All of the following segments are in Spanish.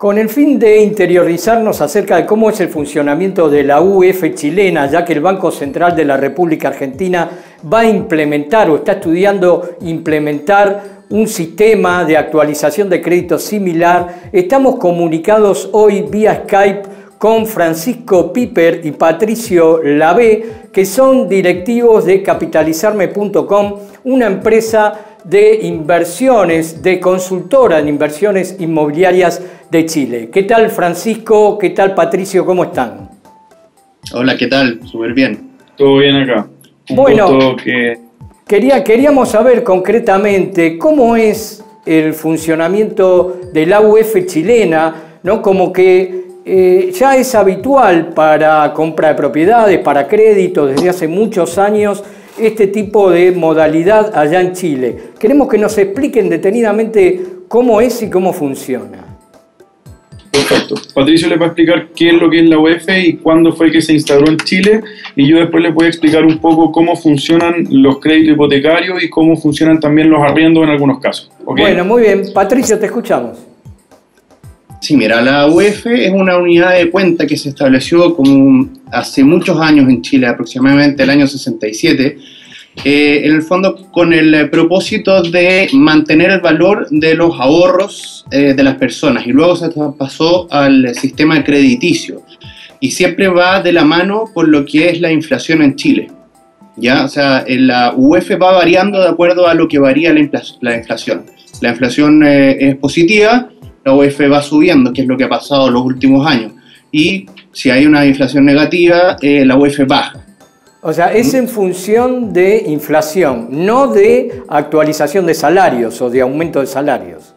Con el fin de interiorizarnos acerca de cómo es el funcionamiento de la UF chilena, ya que el Banco Central de la República Argentina va a implementar o está estudiando implementar un sistema de actualización de créditos similar, estamos comunicados hoy vía Skype con Francisco Piper y Patricio Labé, que son directivos de capitalizarme.com, una empresa de inversiones, de consultora en inversiones inmobiliarias de Chile. ¿Qué tal, Francisco? ¿Qué tal, Patricio? ¿Cómo están? Hola, ¿qué tal? Súper bien. Todo bien acá. Bueno, queríamos saber concretamente cómo es el funcionamiento de la UF chilena, ¿no? Como que ya es habitual para compra de propiedades, para créditos, desde hace muchos años, este tipo de modalidad allá en Chile. Queremos que nos expliquen detenidamente cómo es y cómo funciona. Perfecto. Patricio les va a explicar qué es lo que es la UF y cuándo fue que se instauró en Chile, y yo después les voy a explicar un poco cómo funcionan los créditos hipotecarios y cómo funcionan también los arriendos en algunos casos. ¿Okay? Bueno, muy bien. Patricio, te escuchamos. Sí, mira, la UF es una unidad de cuenta que se estableció como hace muchos años en Chile, aproximadamente el año 67, en el fondo con el propósito de mantener el valor de los ahorros de las personas, y luego se pasó al sistema crediticio, y siempre va de la mano con lo que es la inflación en Chile, ¿ya? O sea, la UF va variando de acuerdo a lo que varía la inflación. La inflación es positiva, la UF va subiendo, que es lo que ha pasado en los últimos años, y si hay una inflación negativa, la UF baja. O sea, es en función de inflación, no de actualización de salarios o de aumento de salarios.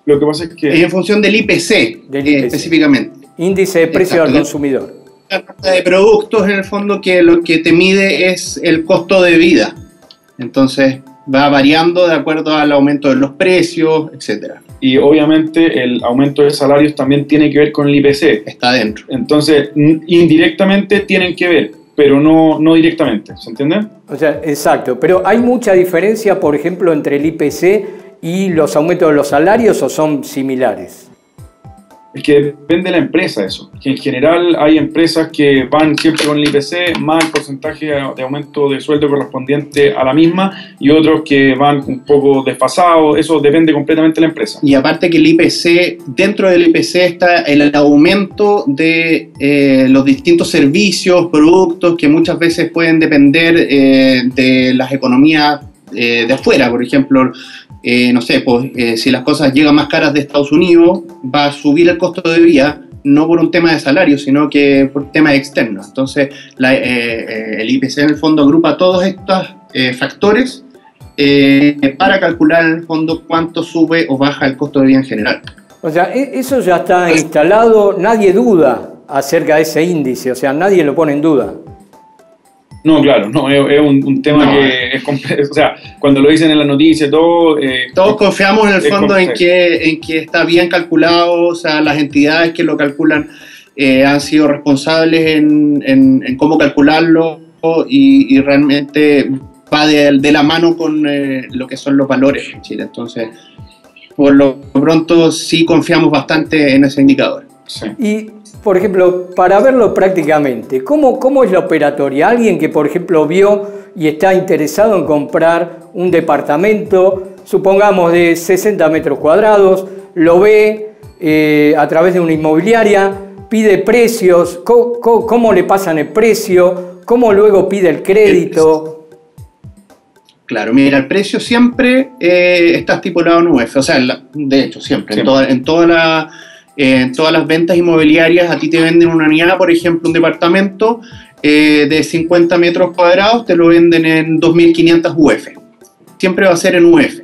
Lo que pasa es que... Es en función del IPC, específicamente. Índice de precio al consumidor. La carta de productos, en el fondo, que lo que te mide es el costo de vida. Entonces, va variando de acuerdo al aumento de los precios, etcétera. Y obviamente el aumento de salarios también tiene que ver con el IPC. Está dentro. Entonces, indirectamente tienen que ver, pero no directamente, ¿se entiende? O sea, exacto, pero ¿hay mucha diferencia, por ejemplo, entre el IPC y los aumentos de los salarios, o son similares? Es que depende de la empresa eso. Que en general hay empresas que van siempre con el IPC más el porcentaje de aumento de sueldo correspondiente a la misma, y otros que van un poco desfasados. Eso depende completamente de la empresa. Y aparte que el IPC, dentro del IPC está el aumento de los distintos servicios, productos que muchas veces pueden depender de las economías de afuera. Por ejemplo, no sé, pues si las cosas llegan más caras de Estados Unidos, va a subir el costo de vida, no por un tema de salario, sino que por temas externos. Entonces, el IPC en el fondo agrupa todos estos factores para calcular en el fondo cuánto sube o baja el costo de vida en general. O sea, eso ya está instalado, nadie duda acerca de ese índice, o sea, nadie lo pone en duda. No, claro, no, es un tema que es complejo. O sea, cuando lo dicen en la noticia, todo... todos confiamos en el fondo en que está bien calculado, o sea, las entidades que lo calculan han sido responsables en cómo calcularlo, y realmente va de la mano con lo que son los valores en Chile. Entonces, por lo pronto sí confiamos bastante en ese indicador. Sí. Y, por ejemplo, para verlo prácticamente, ¿cómo es la operatoria? Alguien que, por ejemplo, vio y está interesado en comprar un departamento, supongamos de 60 metros cuadrados, lo ve a través de una inmobiliaria, pide precios, ¿cómo le pasan el precio? ¿Cómo luego pide el crédito? Claro, mira, el precio siempre está estipulado en UF, o sea, de hecho, siempre. En todas las ventas inmobiliarias a ti te venden una unidad, por ejemplo, un departamento de 50 metros cuadrados, te lo venden en 2.500 UF. Siempre va a ser en UF.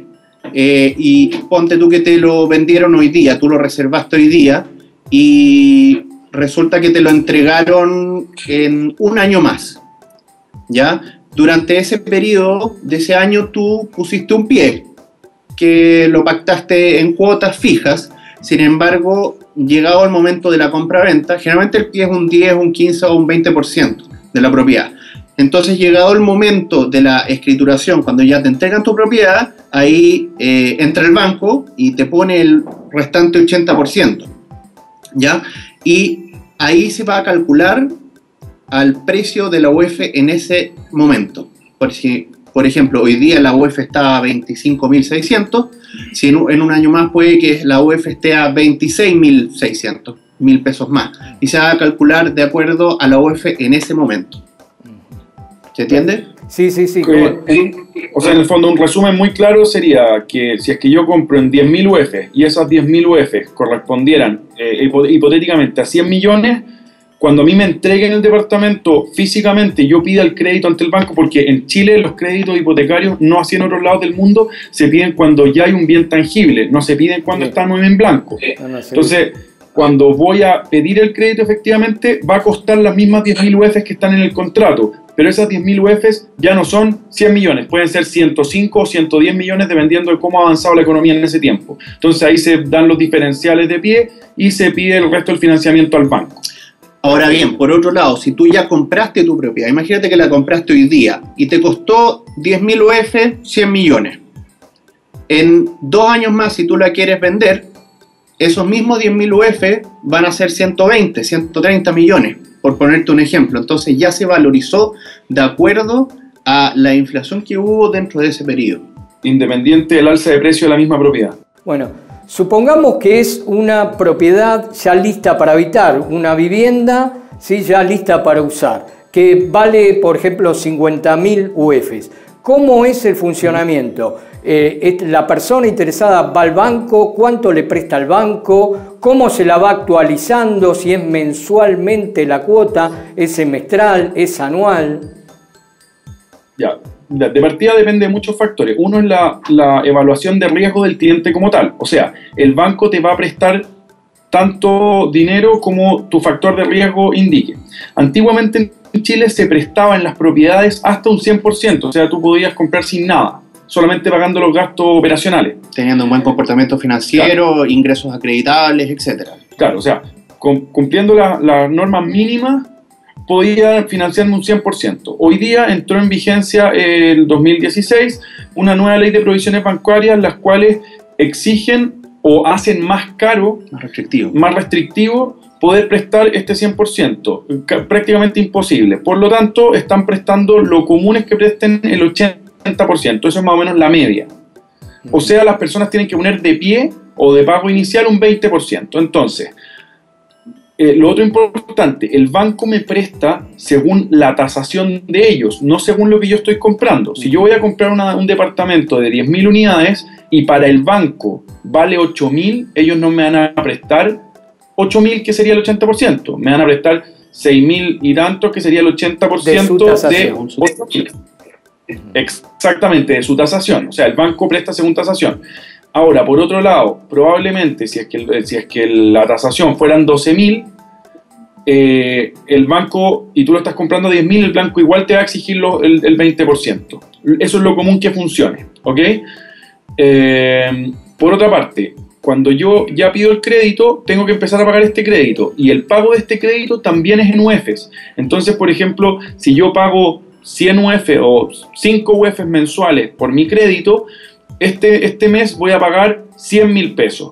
Y ponte tú que te lo vendieron hoy día, tú lo reservaste hoy día y resulta que te lo entregaron en un año más, ¿ya? Durante ese periodo de ese año tú pusiste un pie, que lo pactaste en cuotas fijas. Sin embargo, llegado el momento de la compra-venta, generalmente el pie es un 10, un 15 o un 20% de la propiedad. Entonces, llegado el momento de la escrituración, cuando ya te entregan tu propiedad, ahí entra el banco y te pone el restante 80%. ¿ya? Y ahí se va a calcular al precio de la UEF en ese momento. Por ejemplo, hoy día la UEF está a 25.600, si en un año más puede que la UEF esté a 26.600, 1.000 pesos más. Y se va a calcular de acuerdo a la UEF en ese momento. ¿Se entiende? Sí, sí, sí. O sea, en el fondo, un resumen muy claro sería que si es que yo compro en 10.000 UF y esas 10.000 UF correspondieran hipotéticamente a 100 millones, cuando a mí me entreguen el departamento físicamente, yo pida el crédito ante el banco, porque en Chile los créditos hipotecarios, no así en otros lados del mundo, se piden cuando ya hay un bien tangible, no se piden cuando están en blanco. Entonces, cuando voy a pedir el crédito efectivamente, va a costar las mismas 10.000 UF que están en el contrato, pero esas 10.000 UF ya no son 100 millones, pueden ser 105 o 110 millones dependiendo de cómo ha avanzado la economía en ese tiempo. Entonces ahí se dan los diferenciales de pie y se pide el resto del financiamiento al banco. Ahora bien, por otro lado, si tú ya compraste tu propiedad, imagínate que la compraste hoy día y te costó 10.000 UF, 100 millones. En 2 años más, si tú la quieres vender, esos mismos 10.000 UF van a ser 120, 130 millones, por ponerte un ejemplo. Entonces ya se valorizó de acuerdo a la inflación que hubo dentro de ese periodo. Independiente del alza de precio de la misma propiedad. Bueno, supongamos que es una propiedad ya lista para habitar, una vivienda, ¿sí?, ya lista para usar, que vale, por ejemplo, 50.000 UFs. ¿Cómo es el funcionamiento? La persona interesada va al banco, ¿cuánto le presta al banco? ¿Cómo se la va actualizando? Si es mensualmente la cuota, es semestral, es anual. Ya, de partida depende de muchos factores. Uno es la evaluación de riesgo del cliente como tal. O sea, el banco te va a prestar tanto dinero como tu factor de riesgo indique. Antiguamente en Chile se prestaba en las propiedades hasta un 100%, o sea, tú podías comprar sin nada, solamente pagando los gastos operacionales. Teniendo un buen comportamiento financiero, claro, ingresos acreditables, etc. Claro, o sea, cumpliendo las normas mínimas, podía financiarme un 100%. Hoy día entró en vigencia el 2016 una nueva ley de provisiones bancarias, las cuales exigen o hacen más caro, más restrictivo, poder prestar este 100%, prácticamente imposible. Por lo tanto, están prestando lo común es que presten el 80%, eso es más o menos la media. O sea, las personas tienen que poner de pie o de pago inicial un 20%. Entonces, lo otro importante, el banco me presta según la tasación de ellos, no según lo que yo estoy comprando. Si yo voy a comprar un departamento de 10.000 unidades y para el banco vale 8.000, ellos no me van a prestar 8.000, que sería el 80%. Me van a prestar 6.000 y tantos, que sería el 80% de 8.000. Exactamente, de su tasación. O sea, el banco presta según tasación. Ahora, por otro lado, probablemente, si es que la tasación fueran 12.000, el banco, y tú lo estás comprando a 10.000, el banco igual te va a exigir el 20%. Eso es lo común que funcione, ¿ok? Por otra parte, cuando yo ya pido el crédito, tengo que empezar a pagar este crédito, y el pago de este crédito también es en UFs. Entonces, por ejemplo, si yo pago 100 UF o 5 UF mensuales por mi crédito, este mes voy a pagar 100.000 pesos.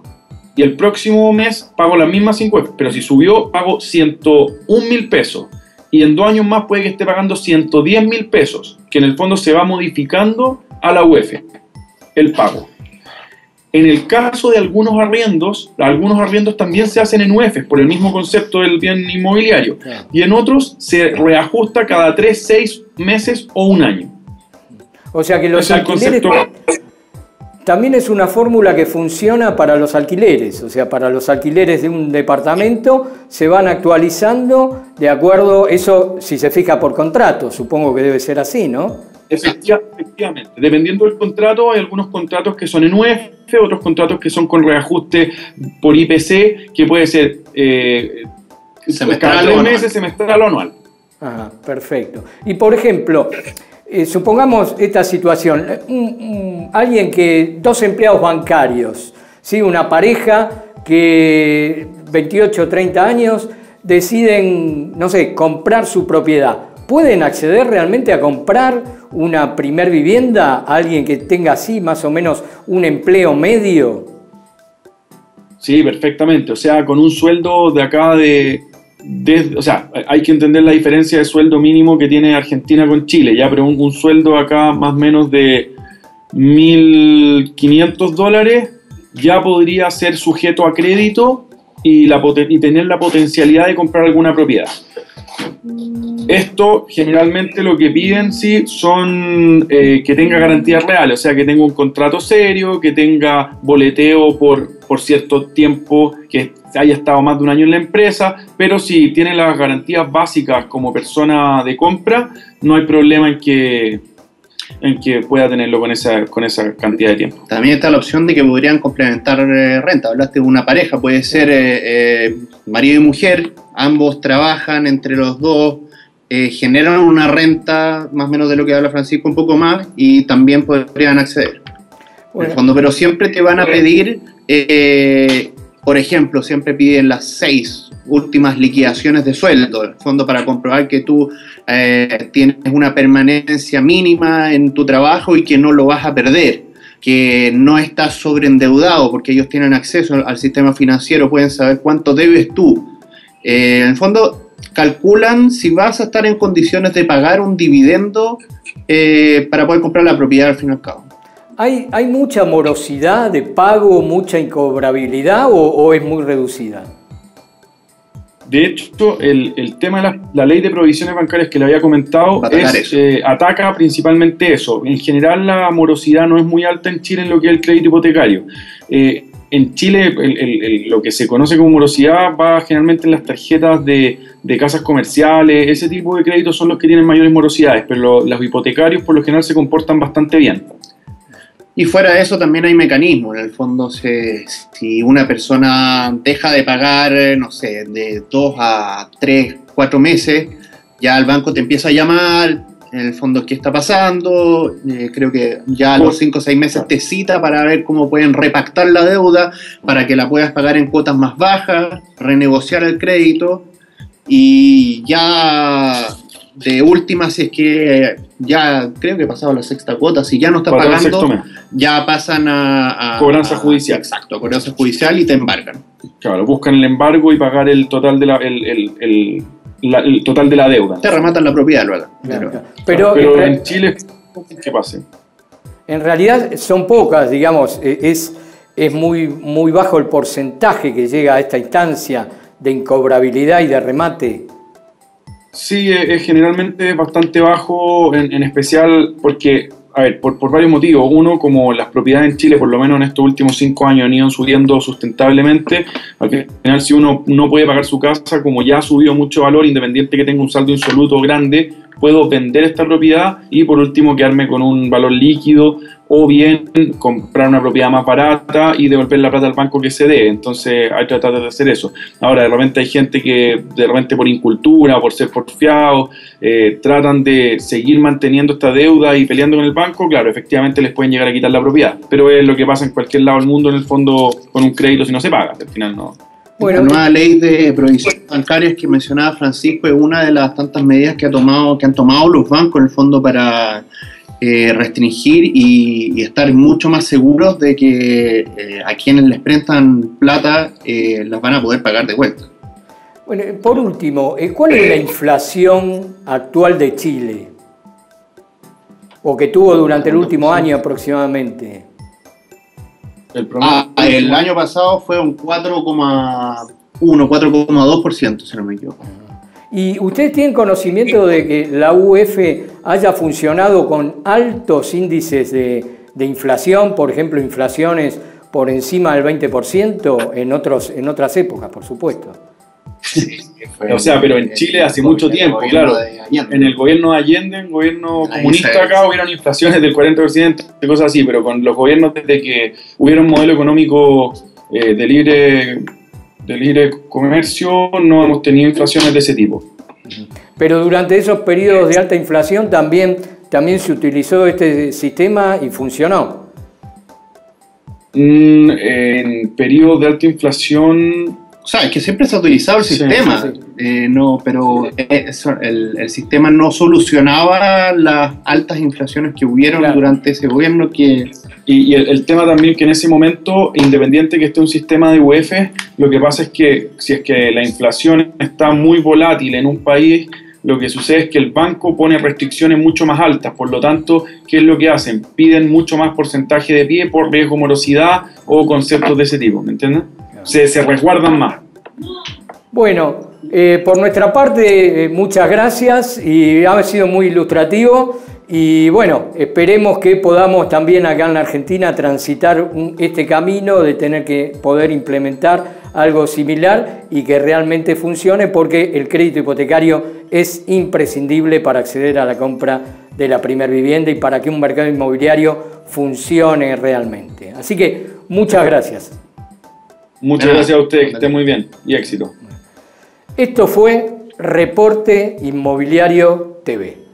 Y el próximo mes pago las mismas 5 UF, pero si subió, pago 101.000 pesos. Y en 2 años más puede que esté pagando 110.000 pesos, que en el fondo se va modificando a la UF, el pago. En el caso de algunos arriendos también se hacen en UF por el mismo concepto del bien inmobiliario. Y en otros se reajusta cada 3, 6 meses o un año. O sea que los alquileres también es una fórmula que funciona para los alquileres. O sea, para los alquileres de un departamento se van actualizando de acuerdo, eso si se fija por contrato, supongo que debe ser así, ¿no? Efectivamente, dependiendo del contrato, hay algunos contratos que son en UF, otros contratos que son con reajuste por IPC, que puede ser cada 3 meses, semestral o anual. Ah, perfecto. Y por ejemplo, supongamos esta situación, alguien que, 2 empleados bancarios, ¿sí? Una pareja que 28 o 30 años deciden, no sé, comprar su propiedad. ¿Pueden acceder realmente a comprar una primer vivienda a alguien que tenga así más o menos un empleo medio? Sí, perfectamente. O sea, con un sueldo de acá o sea, hay que entender la diferencia de sueldo mínimo que tiene Argentina con Chile, ya, pero un sueldo acá más o menos de $1.500 ya podría ser sujeto a crédito y tener la potencialidad de comprar alguna propiedad. Esto generalmente lo que piden sí son que tenga garantías reales, o sea, que tenga un contrato serio, que tenga boleteo por cierto tiempo, que haya estado más de un año en la empresa, pero si tiene las garantías básicas como persona de compra, no hay problema en que pueda tenerlo con esa cantidad de tiempo. También está la opción de que podrían complementar renta. Hablaste de una pareja, puede ser marido y mujer, ambos trabajan entre los dos, generan una renta más o menos de lo que habla Francisco, un poco más, y también podrían acceder. Bueno. En el fondo, pero siempre te van a pedir, por ejemplo, siempre piden las 6 últimas liquidaciones de sueldo, en el fondo, para comprobar que tú tienes una permanencia mínima en tu trabajo y que no lo vas a perder, que no estás sobreendeudado, porque ellos tienen acceso al sistema financiero, pueden saber cuánto debes tú. En el fondo, calculan si vas a estar en condiciones de pagar un dividendo para poder comprar la propiedad al fin y al cabo. ¿Hay mucha morosidad de pago, mucha incobrabilidad o es muy reducida? De hecho, el tema de la ley de provisiones bancarias que le había comentado ataca principalmente eso. En general, la morosidad no es muy alta en Chile en lo que es el crédito hipotecario. En Chile, lo que se conoce como morosidad va generalmente en las tarjetas de casas comerciales. Ese tipo de créditos son los que tienen mayores morosidades, pero los hipotecarios por lo general se comportan bastante bien. Y fuera de eso también hay mecanismos. En el fondo, si una persona deja de pagar, no sé, de 2 a 3, 4 meses, ya el banco te empieza a llamar, en el fondo, ¿qué está pasando? Creo que ya a los 5 o 6 meses te cita para ver cómo pueden repactar la deuda, para que la puedas pagar en cuotas más bajas, renegociar el crédito, y ya de última, si es que ya creo que pasado la 6ª cuota, si ya no está pagando, ya pasan a cobranza judicial. Exacto, cobranza judicial y te embargan. Claro, buscan el embargo y pagar el total de el total de la deuda. Te rematan la propiedad luego. Pero en Chile, ¿qué pasa? En realidad son pocas, digamos, es muy, muy bajo el porcentaje que llega a esta instancia de incobrabilidad y de remate. Sí, es generalmente bastante bajo, en especial porque, a ver, por varios motivos. Uno, como las propiedades en Chile, por lo menos en estos últimos 5 años, han ido subiendo sustentablemente. Al final, si uno no puede pagar su casa, como ya ha subido mucho valor, independiente que tenga un saldo insoluto grande, puedo vender esta propiedad y, por último, quedarme con un valor líquido, o bien comprar una propiedad más barata y devolver la plata al banco que se dé. Entonces hay que tratar de hacer eso. Ahora, de repente hay gente que, de repente por incultura, por ser porfiados, tratan de seguir manteniendo esta deuda y peleando con el banco. Claro, efectivamente les pueden llegar a quitar la propiedad, pero es lo que pasa en cualquier lado del mundo, en el fondo, con un crédito si no se paga. Al final no. Bueno, la nueva ley de provisiones bancarias que mencionaba Francisco es una de las tantas medidas que han tomado los bancos, en el fondo, para restringir y estar mucho más seguros de que a quienes les prestan plata las van a poder pagar de vuelta. Bueno, por último, ¿cuál es la inflación actual de Chile? ¿O que tuvo durante el último año aproximadamente? El año pasado fue un 4,1, 4,2%, si no me equivoco. ¿Y ustedes tienen conocimiento de que la UF haya funcionado con altos índices de inflación, por ejemplo, inflaciones por encima del 20% en otras épocas, por supuesto? Sí, o sea, pero en Chile hace mucho tiempo, claro. En el gobierno de Allende, el gobierno comunista acá, hubieron inflaciones del 40%, cosas así, pero con los gobiernos desde que hubiera un modelo económico de libre comercio, no hemos tenido inflaciones de ese tipo. Pero durante esos periodos de alta inflación también se utilizó este sistema y funcionó. En periodos de alta inflación, O sea, es que siempre se ha utilizado el sistema, no, pero el sistema no solucionaba las altas inflaciones que hubieron durante ese gobierno que... Y el tema también que en ese momento, independiente que esté un sistema de UF, lo que pasa es que si es que la inflación está muy volátil en un país, lo que sucede es que el banco pone restricciones mucho más altas. Por lo tanto, ¿qué es lo que hacen? Piden mucho más porcentaje de pie por riesgo morosidad o conceptos de ese tipo, ¿me entiendes? Se resguardan más. Bueno, por nuestra parte, muchas gracias y ha sido muy ilustrativo. Y bueno, esperemos que podamos también acá en la Argentina transitar este camino de tener que poder implementar algo similar y que realmente funcione, porque el crédito hipotecario es imprescindible para acceder a la compra de la primera vivienda y para que un mercado inmobiliario funcione realmente. Así que muchas gracias. Muchas gracias a ustedes, que estén muy bien y éxito. Esto fue Reporte Inmobiliario TV.